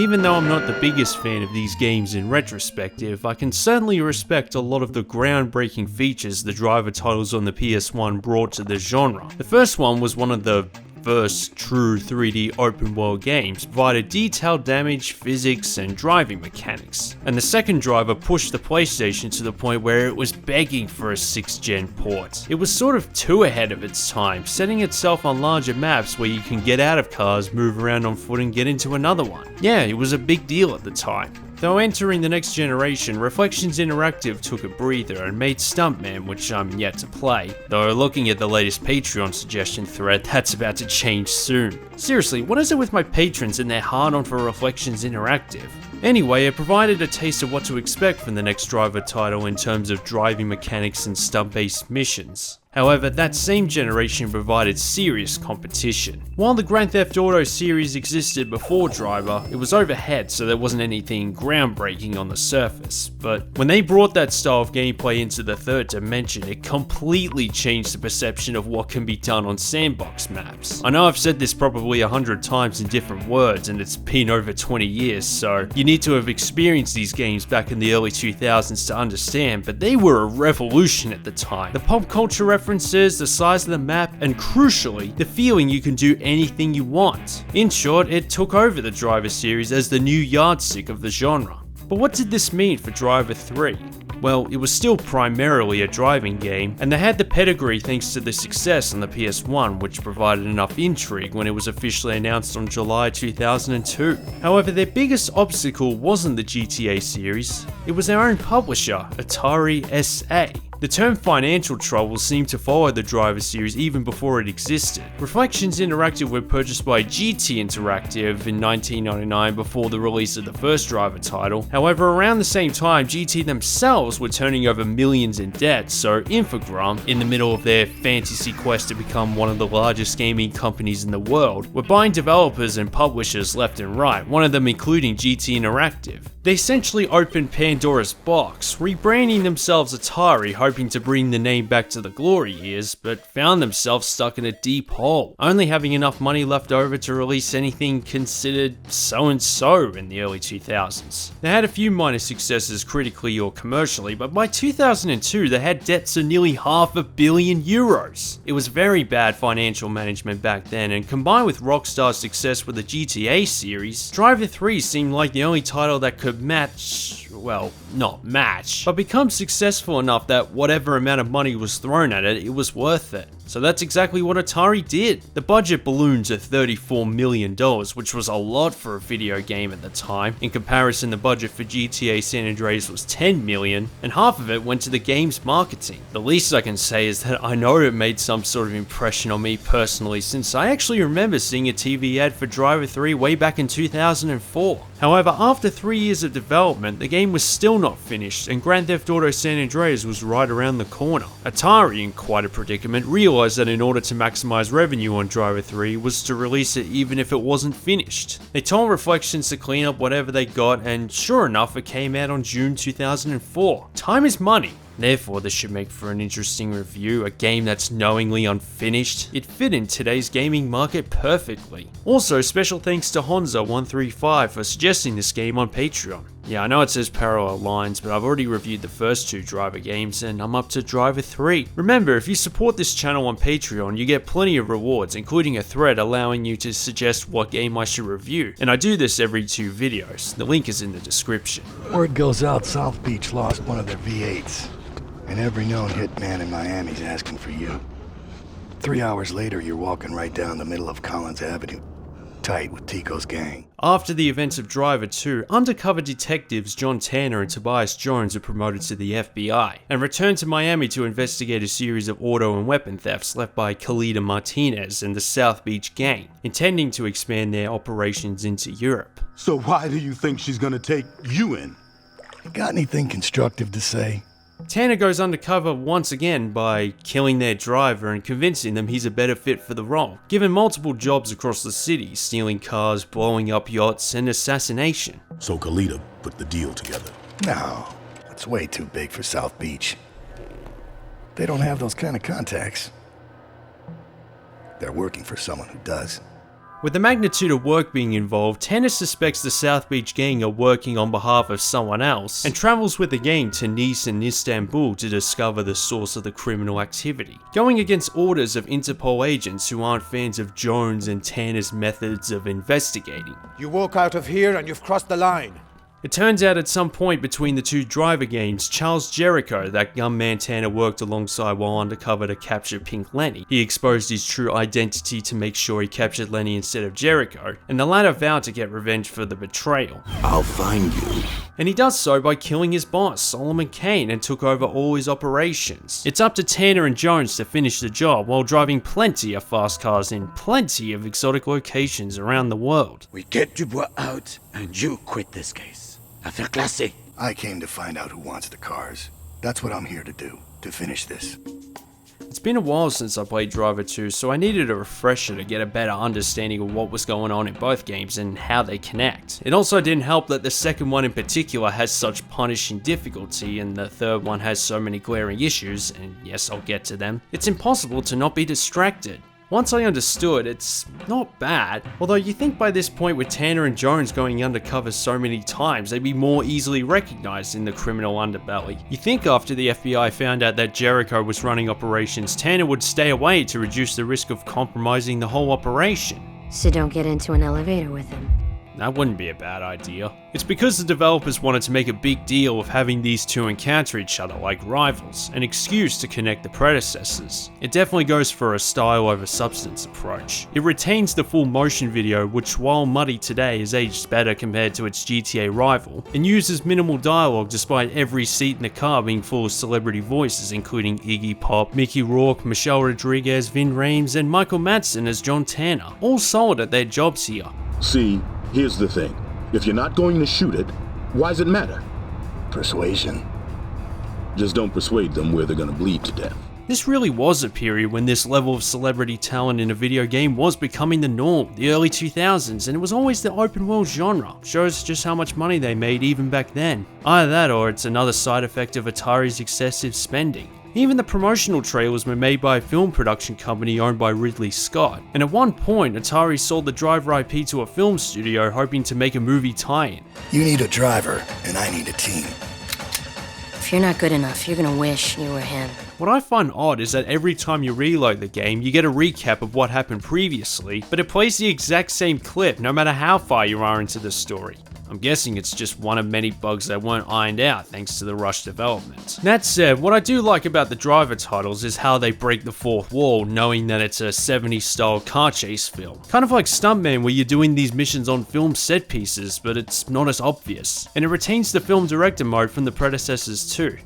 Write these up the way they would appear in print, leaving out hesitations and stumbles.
even though I'm not the biggest fan of these games in retrospective, I can certainly respect a lot of the groundbreaking features the driver titles on the PS1 brought to the genre. The first one was one of the first true 3D open world games, provided detailed damage, physics, and driving mechanics. And the second driver pushed the PlayStation to the point where it was begging for a 6th gen port. It was sort of too ahead of its time, setting itself on larger maps where you can get out of cars, move around on foot, and get into another one. Yeah, it was a big deal at the time. Though entering the next generation, Reflections Interactive took a breather and made Stuntman, which I'm yet to play. Though looking at the latest Patreon suggestion thread, that's about to change soon. Seriously, what is it with my patrons and their hard-on for Reflections Interactive? Anyway, it provided a taste of what to expect from the next driver title in terms of driving mechanics and stunt-based missions. However, that same generation provided serious competition. While the Grand Theft Auto series existed before Driver, it was overhead, so there wasn't anything groundbreaking on the surface. But when they brought that style of gameplay into the third dimension, it completely changed the perception of what can be done on sandbox maps. I know I've said this probably 100 times in different words, and it's been over 20 years, so you need to have experienced these games back in the early 2000s to understand, but they were a revolution at the time. The pop culture references, the size of the map, and crucially, the feeling you can do anything you want. In short, it took over the Driver series as the new yardstick of the genre. But what did this mean for Driver 3? Well, it was still primarily a driving game, and they had the pedigree thanks to the success on the PS1, which provided enough intrigue when it was officially announced on July 2002. However, their biggest obstacle wasn't the GTA series, it was their own publisher, Atari SA. The term financial troubles seemed to follow the Driver series even before it existed. Reflections Interactive were purchased by GT Interactive in 1999 before the release of the first Driver title. However, around the same time, GT themselves were turning over millions in debt, so Infogrames, in the middle of their fantasy quest to become one of the largest gaming companies in the world, were buying developers and publishers left and right, one of them including GT Interactive. They essentially opened Pandora's box, rebranding themselves Atari, hoping to bring the name back to the glory years, but found themselves stuck in a deep hole, only having enough money left over to release anything considered so-and-so in the early 2000s. They had a few minor successes critically or commercially, but by 2002 they had debts of nearly €500 million. It was very bad financial management back then, and combined with Rockstar's success with the GTA series, Driver 3 seemed like the only title that could match, well, not match, but become successful enough that whatever amount of money was thrown at it, it was worth it. So that's exactly what Atari did. The budget ballooned to $34 million, which was a lot for a video game at the time. In comparison, the budget for GTA San Andreas was $10 million, and half of it went to the game's marketing. The least I can say is that I know it made some sort of impression on me personally, since I actually remember seeing a TV ad for Driver 3 way back in 2004. However, after 3 years of development, the game was still not finished, and Grand Theft Auto San Andreas was right around the corner. Atari, in quite a predicament, realized that in order to maximize revenue on Driver 3 was to release it even if it wasn't finished. They told Reflections to clean up whatever they got, and sure enough, it came out on June 2004. Time is money. Therefore, this should make for an interesting review, a game that's knowingly unfinished. It fit in today's gaming market perfectly. Also, special thanks to Honza135 for suggesting this game on Patreon. Yeah, I know it says parallel lines, but I've already reviewed the first two Driver games and I'm up to Driver 3. Remember, if you support this channel on Patreon, you get plenty of rewards, including a thread allowing you to suggest what game I should review. And I do this every 2 videos. The link is in the description. Word goes out South Beach lost one of their V8s. And every known hitman in Miami's asking for you. 3 hours later, you're walking right down the middle of Collins Avenue, tight with Tico's gang. After the events of Driver 2, undercover detectives John Tanner and Tobias Jones are promoted to the FBI, and return to Miami to investigate a series of auto and weapon thefts left by Khalida Martinez and the South Beach gang, intending to expand their operations into Europe. So why do you think she's gonna take you in? Got anything constructive to say? Tanner goes undercover once again by killing their driver and convincing them he's a better fit for the role, given multiple jobs across the city, stealing cars, blowing up yachts, and assassination. So Khalida put the deal together. No, it's way too big for South Beach. They don't have those kind of contacts. They're working for someone who does. With the magnitude of work being involved, Tanner suspects the South Beach gang are working on behalf of someone else, and travels with the gang to Nice and Istanbul to discover the source of the criminal activity, going against orders of Interpol agents who aren't fans of Jones and Tanner's methods of investigating. You walk out of here and you've crossed the line. It turns out at some point between the two driver games, Charles Jericho, that gunman Tanner worked alongside while undercover to capture Pink Lenny, he exposed his true identity to make sure he captured Lenny instead of Jericho, and the latter vowed to get revenge for the betrayal. I'll find you. And he does so by killing his boss, Solomon Kane, and took over all his operations. It's up to Tanner and Jones to finish the job while driving plenty of fast cars in plenty of exotic locations around the world. We get Dubois out and you quit this case. Affaire classée. I came to find out who wants the cars. That's what I'm here to do, to finish this. It's been a while since I played Driver 2, so I needed a refresher to get a better understanding of what was going on in both games and how they connect. It also didn't help that the second one in particular has such punishing difficulty, and the third one has so many glaring issues, and yes, I'll get to them. It's impossible to not be distracted. Once I understood, it's not bad, although you think by this point with Tanner and Jones going undercover so many times, they'd be more easily recognized in the criminal underbelly. You think after the FBI found out that Jericho was running operations, Tanner would stay away to reduce the risk of compromising the whole operation. So don't get into an elevator with him. That wouldn't be a bad idea. It's because the developers wanted to make a big deal of having these two encounter each other like rivals, an excuse to connect the predecessors. It definitely goes for a style over substance approach. It retains the full motion video, which while muddy today is aged better compared to its GTA rival, and uses minimal dialogue despite every seat in the car being full of celebrity voices including Iggy Pop, Mickey Rourke, Michelle Rodriguez, Vin Rames, and Michael Madsen as John Tanner, all solid at their jobs here. See, here's the thing. If you're not going to shoot it, why does it matter? Persuasion. Just don't persuade them where they're gonna bleed to death. This really was a period when this level of celebrity talent in a video game was becoming the norm, the early 2000s, and it was always the open world genre. Shows just how much money they made even back then. Either that or it's another side effect of Atari's excessive spending. Even the promotional trailers were made by a film production company owned by Ridley Scott, and at one point Atari sold the driver IP to a film studio hoping to make a movie tie-in. You need a driver, and I need a team. If you're not good enough, you're gonna wish you were him. What I find odd is that every time you reload the game, you get a recap of what happened previously, but it plays the exact same clip no matter how far you are into the story. I'm guessing it's just one of many bugs that weren't ironed out thanks to the rushed development. That said, what I do like about the driver titles is how they break the fourth wall, knowing that it's a 70s style car chase film. Kind of like Stuntman, where you're doing these missions on film set pieces, but it's not as obvious. And it retains the film director mode from the predecessors too.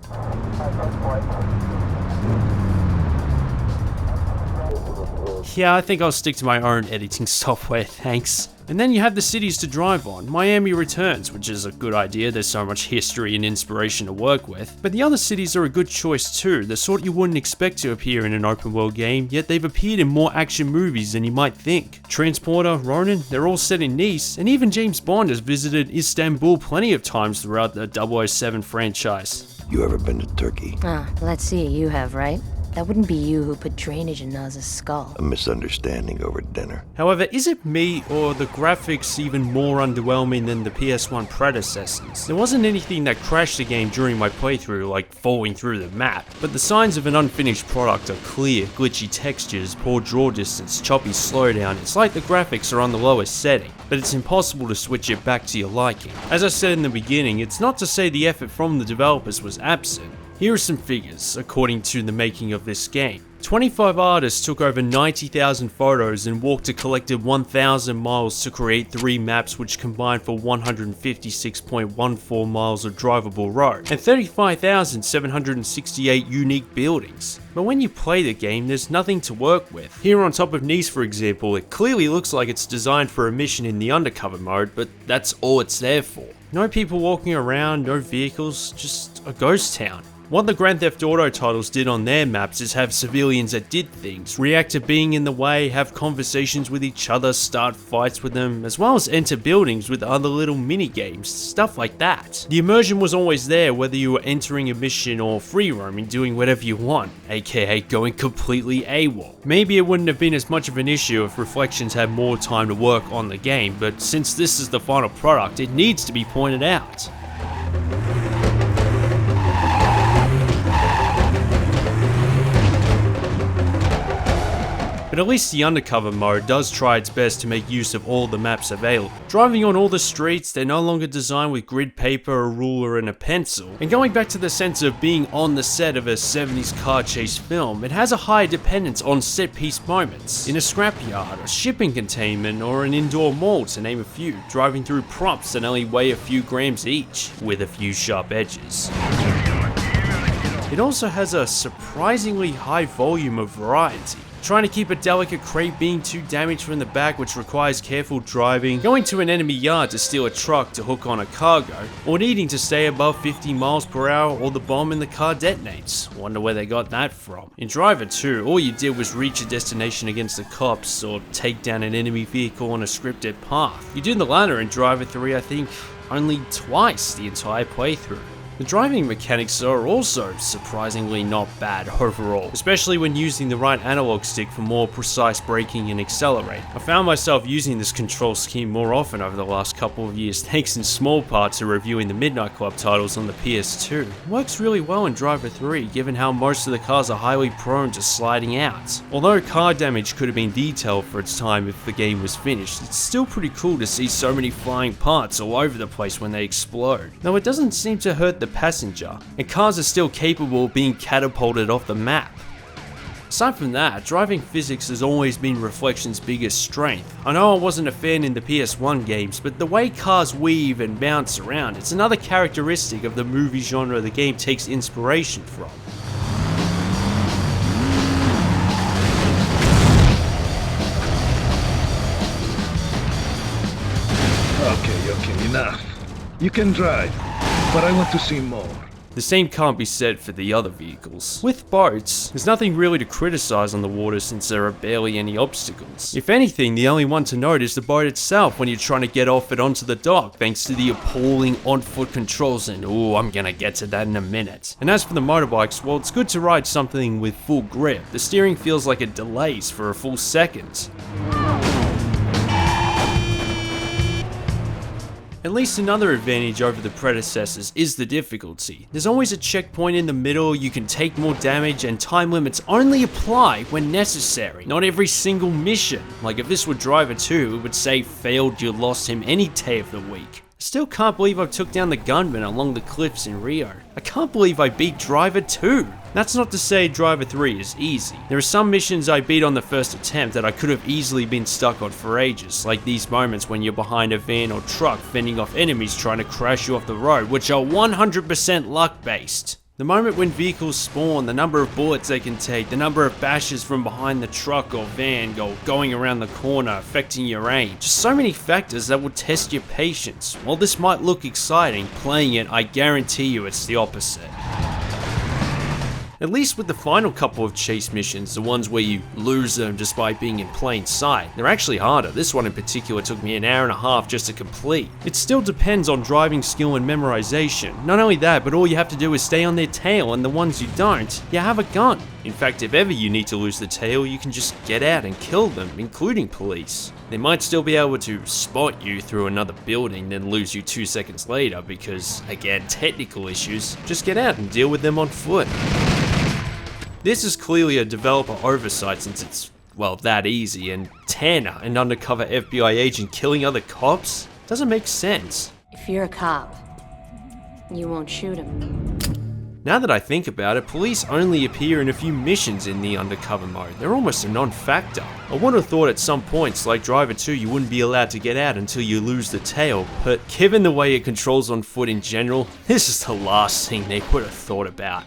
Yeah, I think I'll stick to my own editing software, thanks. And then you have the cities to drive on. Miami returns, which is a good idea, there's so much history and inspiration to work with. But the other cities are a good choice too, the sort you wouldn't expect to appear in an open world game, yet they've appeared in more action movies than you might think. Transporter, Ronin, they're all set in Nice, and even James Bond has visited Istanbul plenty of times throughout the 007 franchise. You ever been to Turkey? Let's see, you have, right? That wouldn't be you who put drainage in Naz's skull. A misunderstanding over dinner. However, is it me or the graphics even more underwhelming than the PS1 predecessors? There wasn't anything that crashed the game during my playthrough, like falling through the map, but the signs of an unfinished product are clear: glitchy textures, poor draw distance, choppy slowdown. It's like the graphics are on the lowest setting, but it's impossible to switch it back to your liking. As I said in the beginning, it's not to say the effort from the developers was absent. Here are some figures, according to the making of this game. 25 artists took over 90,000 photos and walked a collective 1,000 miles to create 3 maps which combined for 156.14 miles of drivable road, and 35,768 unique buildings. But when you play the game, there's nothing to work with. Here on top of Nice, for example, it clearly looks like it's designed for a mission in the undercover mode, but that's all it's there for. No people walking around, no vehicles, just a ghost town. What the Grand Theft Auto titles did on their maps is have civilians that did things, react to being in the way, have conversations with each other, start fights with them, as well as enter buildings with other little mini games, stuff like that. The immersion was always there whether you were entering a mission or free roaming, doing whatever you want, aka going completely AWOL. Maybe it wouldn't have been as much of an issue if Reflections had more time to work on the game, but since this is the final product, it needs to be pointed out. But at least the undercover mode does try its best to make use of all the maps available. Driving on all the streets, they're no longer designed with grid paper, a ruler and a pencil. And going back to the sense of being on the set of a 70s car chase film, it has a high dependence on set piece moments. In a scrapyard, a shipping containment, or an indoor mall to name a few, driving through props that only weigh a few grams each, with a few sharp edges. It also has a surprisingly high volume of variety. Trying to keep a delicate crate being too damaged from the back, which requires careful driving, going to an enemy yard to steal a truck to hook on a cargo, or needing to stay above 50 miles per hour or the bomb in the car detonates. Wonder where they got that from. In Driver 2, all you did was reach a destination against the cops or take down an enemy vehicle on a scripted path. You did the latter in Driver 3, I think, only twice the entire playthrough. The driving mechanics are also surprisingly not bad overall, especially when using the right analog stick for more precise braking and accelerating. I found myself using this control scheme more often over the last couple of years, thanks in small part to reviewing the Midnight Club titles on the PS2. It works really well in Driver 3, given how most of the cars are highly prone to sliding out. Although car damage could have been detailed for its time if the game was finished, it's still pretty cool to see so many flying parts all over the place when they explode. Though it doesn't seem to hurt the passenger, and cars are still capable of being catapulted off the map. Aside from that, driving physics has always been Reflections' biggest strength. I know I wasn't a fan in the PS1 games, but the way cars weave and bounce around, it's another characteristic of the movie genre the game takes inspiration from. Okay, enough. You can drive, but I want to see more. The same can't be said for the other vehicles. With boats, there's nothing really to criticize on the water since there are barely any obstacles. If anything, the only one to note is the boat itself when you're trying to get off it onto the dock, thanks to the appalling on-foot controls, and ooh, I'm gonna get to that in a minute. And as for the motorbikes, well, it's good to ride something with full grip. The steering feels like it delays for a full second. At least another advantage over the predecessors is the difficulty. There's always a checkpoint in the middle, you can take more damage, and time limits only apply when necessary, not every single mission. Like if this were Driver 2, it would say failed, you lost him any day of the week. I still can't believe I took down the gunman along the cliffs in Rio. I can't believe I beat Driver 2. That's not to say Driver 3 is easy. There are some missions I beat on the first attempt that I could have easily been stuck on for ages, like these moments when you're behind a van or truck fending off enemies trying to crash you off the road, which are 100% luck based. The moment when vehicles spawn, the number of bullets they can take, the number of bashes from behind the truck or van going around the corner, affecting your aim. Just so many factors that will test your patience. While this might look exciting, playing it, I guarantee you it's the opposite. At least with the final couple of chase missions, the ones where you lose them despite being in plain sight, they're actually harder. This one in particular took me an hour and a half just to complete. It still depends on driving skill and memorization. Not only that, but all you have to do is stay on their tail, and the ones you don't, you have a gun. In fact, if ever you need to lose the tail, you can just get out and kill them, including police. They might still be able to spot you through another building, then lose you 2 seconds later because, again, technical issues. Just get out and deal with them on foot. This is clearly a developer oversight since it's, well, that easy, and Tanner, an undercover FBI agent killing other cops? Doesn't make sense. If you're a cop, you won't shoot him. Now that I think about it, police only appear in a few missions in the undercover mode. They're almost a non-factor. I would have thought at some points, like Driver 2, you wouldn't be allowed to get out until you lose the tail, but given the way it controls on foot in general, this is the last thing they would have thought about.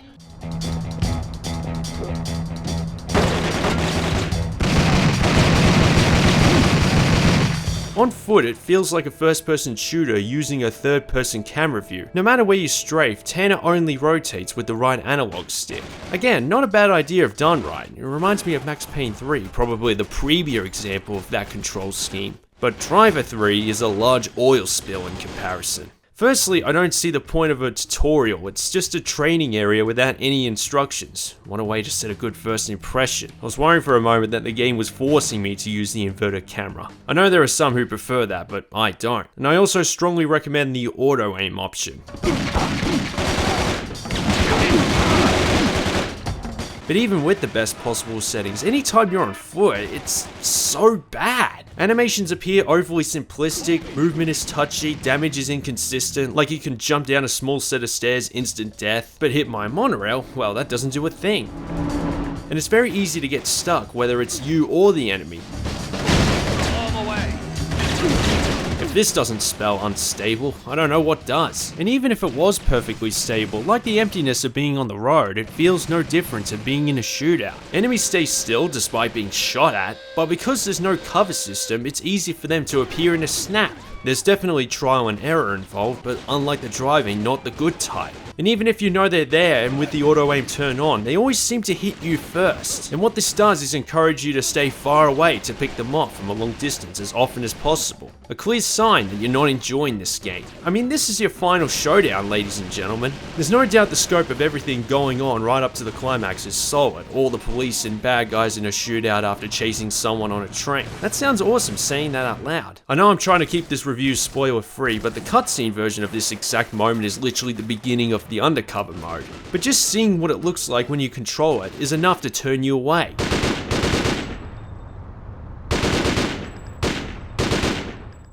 On foot, it feels like a first-person shooter using a third-person camera view. No matter where you strafe, Tanner only rotates with the right analog stick. Again, not a bad idea if done right. It reminds me of Max Payne 3, probably the premier example of that control scheme. But DRIV3R is a large oil spill in comparison. Firstly, I don't see the point of a tutorial. It's just a training area without any instructions. What a way to set a good first impression. I was worried for a moment that the game was forcing me to use the inverted camera. I know there are some who prefer that, but I don't. And I also strongly recommend the auto aim option. But even with the best possible settings, anytime you're on foot, it's so bad. Animations appear overly simplistic, movement is touchy, damage is inconsistent, like you can jump down a small set of stairs, instant death, but hit my monorail, well, that doesn't do a thing. And it's very easy to get stuck, whether it's you or the enemy. If this doesn't spell unstable, I don't know what does. And even if it was perfectly stable, like the emptiness of being on the road, it feels no different to being in a shootout. Enemies stay still despite being shot at, but because there's no cover system, it's easy for them to appear in a snap. There's definitely trial and error involved, but unlike the driving, not the good type. And even if you know they're there and with the auto aim turned on, they always seem to hit you first. And what this does is encourage you to stay far away to pick them off from a long distance as often as possible. A clear sign that you're not enjoying this game. I mean, this is your final showdown, ladies and gentlemen. There's no doubt the scope of everything going on right up to the climax is solid. All the police and bad guys in a shootout after chasing someone on a train. That sounds awesome saying that out loud. I know I'm trying to keep this review spoiler free, but the cutscene version of this exact moment is literally the beginning of the undercover mode. But just seeing what it looks like when you control it is enough to turn you away.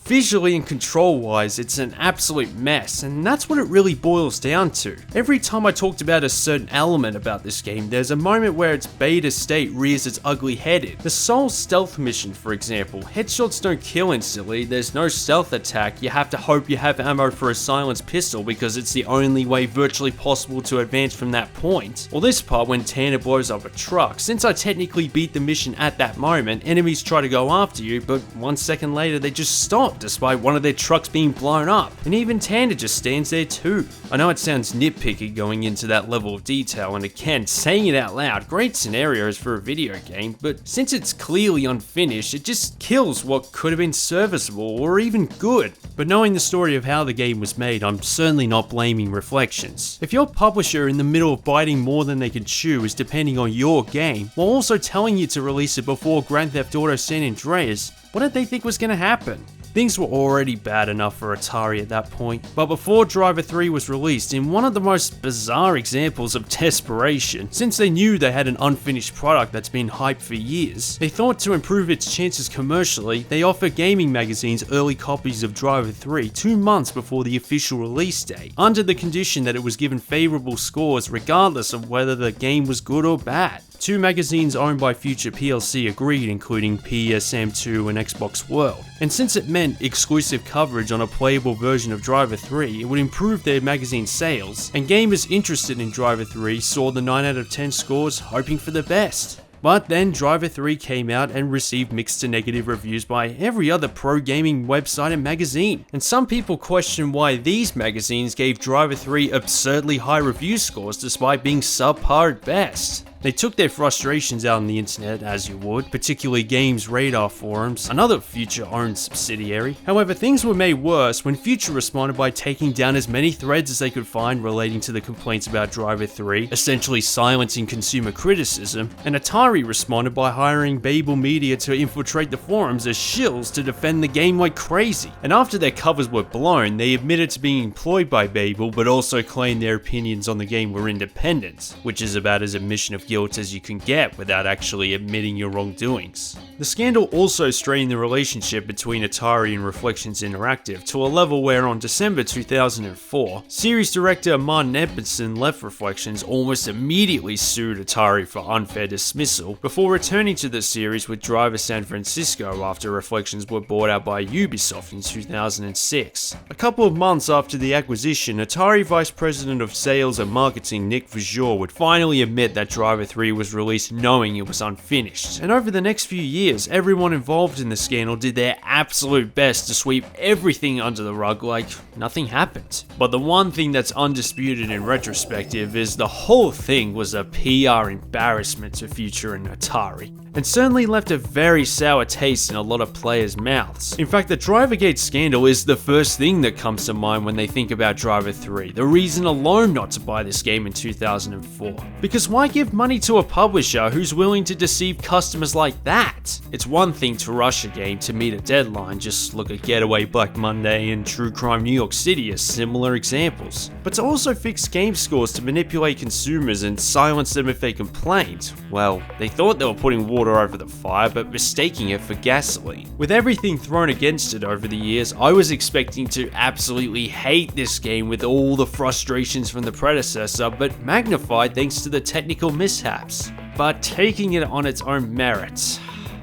Visually and control-wise, it's an absolute mess, and that's what it really boils down to. Every time I talked about a certain element about this game, there's a moment where its beta state rears its ugly head in. The Soul stealth mission, for example, headshots don't kill instantly, there's no stealth attack, you have to hope you have ammo for a silenced pistol because it's the only way virtually possible to advance from that point. Or this part when Tanner blows up a truck. Since I technically beat the mission at that moment, enemies try to go after you, but 1 second later they just stop, despite one of their trucks being blown up, and even Tanner just stands there too. I know it sounds nitpicky going into that level of detail, and again, saying it out loud, great scenarios for a video game, but since it's clearly unfinished, it just kills what could have been serviceable or even good. But knowing the story of how the game was made, I'm certainly not blaming Reflections. If your publisher in the middle of biting more than they can chew is depending on your game, while also telling you to release it before Grand Theft Auto San Andreas, what did they think was going to happen? Things were already bad enough for Atari at that point, but before DRIV3R was released, in one of the most bizarre examples of desperation, since they knew they had an unfinished product that's been hyped for years, they thought to improve its chances commercially, they offered gaming magazines early copies of DRIV3R 2 months before the official release date, under the condition that it was given favourable scores regardless of whether the game was good or bad. 2 magazines owned by Future plc agreed, including PSM2 and Xbox World. And since it meant exclusive coverage on a playable version of DRIV3R, it would improve their magazine sales, and gamers interested in DRIV3R saw the 9 out of 10 scores, hoping for the best. But then DRIV3R came out and received mixed to negative reviews by every other pro gaming website and magazine. And some people question why these magazines gave DRIV3R absurdly high review scores despite being subpar at best. They took their frustrations out on the internet, as you would, particularly GamesRadar forums, another Future-owned subsidiary. However, things were made worse when Future responded by taking down as many threads as they could find relating to the complaints about DRIV3R, essentially silencing consumer criticism, and Atari responded by hiring Brimble Media to infiltrate the forums as shills to defend the game like crazy. And after their covers were blown, they admitted to being employed by Brimble, but also claimed their opinions on the game were independent, which is about as admission of guilt as you can get without actually admitting your wrongdoings. The scandal also strained the relationship between Atari and Reflections Interactive to a level where on December 2004, series director Martin Edmondson left Reflections, almost immediately sued Atari for unfair dismissal, before returning to the series with Driver San Francisco after Reflections were bought out by Ubisoft in 2006. A couple of months after the acquisition, Atari Vice President of Sales and Marketing Nick Vajor would finally admit that Driver Driver 3 was released knowing it was unfinished. And over the next few years, everyone involved in the scandal did their absolute best to sweep everything under the rug like nothing happened. But the one thing that's undisputed in retrospective is the whole thing was a PR embarrassment to Future and Atari, and certainly left a very sour taste in a lot of players' mouths. In fact, the Drivergate scandal is the first thing that comes to mind when they think about Driver 3, the reason alone not to buy this game in 2004. Because why give money to a publisher who's willing to deceive customers like that? It's one thing to rush a game to meet a deadline, just look at Getaway Black Monday and True Crime New York City as similar examples. But to also fix game scores to manipulate consumers and silence them if they complained, well, they thought they were putting water over the fire but mistaking it for gasoline. With everything thrown against it over the years, I was expecting to absolutely hate this game with all the frustrations from the predecessor, but magnified thanks to the technical mishaps. But taking it on its own merits.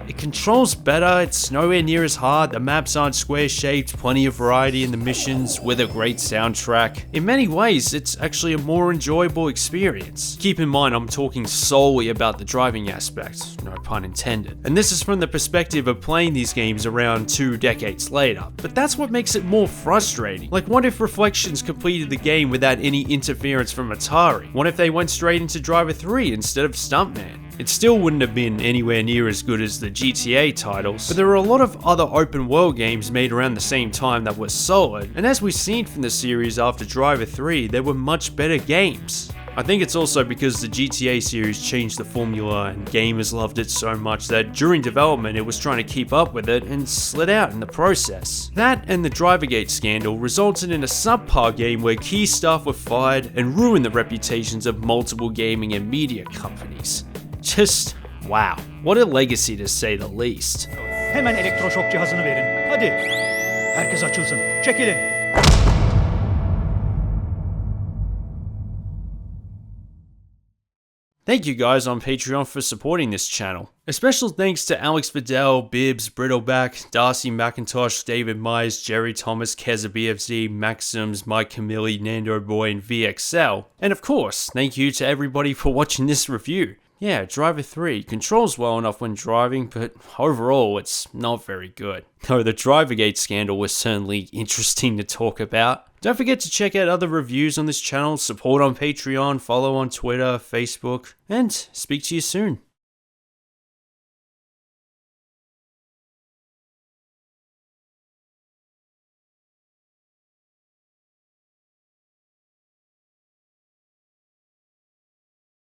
It controls better, it's nowhere near as hard, the maps aren't square shaped, plenty of variety in the missions, with a great soundtrack. In many ways, it's actually a more enjoyable experience. Keep in mind, I'm talking solely about the driving aspect, no pun intended. And this is from the perspective of playing these games around 2 decades later. But that's what makes it more frustrating. Like, what if Reflections completed the game without any interference from Atari? What if they went straight into Driver 3 instead of Stuntman? It still wouldn't have been anywhere near as good as the GTA titles, but there were a lot of other open world games made around the same time that were solid, and as we've seen from the series after Driver 3, there were much better games. I think it's also because the GTA series changed the formula and gamers loved it so much that during development it was trying to keep up with it and slid out in the process. That and the Drivergate scandal resulted in a subpar game where key staff were fired and ruined the reputations of multiple gaming and media companies. Just wow, what a legacy to say the least. Hemen elektroşok cihazını verin. Hadi. Herkes açılsın. Çekilin. Thank you guys on Patreon for supporting this channel. A special thanks to Alex Vidal, Bibbs, Brittleback, Darcy McIntosh, David Myers, Jerry Thomas, Keza BFZ, Maxims, Mike Camilli, Nando Boy, and VXL. And of course, thank you to everybody for watching this review. Yeah, Driver 3 controls well enough when driving, but overall it's not very good. Though the Drivergate scandal was certainly interesting to talk about. Don't forget to check out other reviews on this channel, support on Patreon, follow on Twitter, Facebook, and speak to you soon.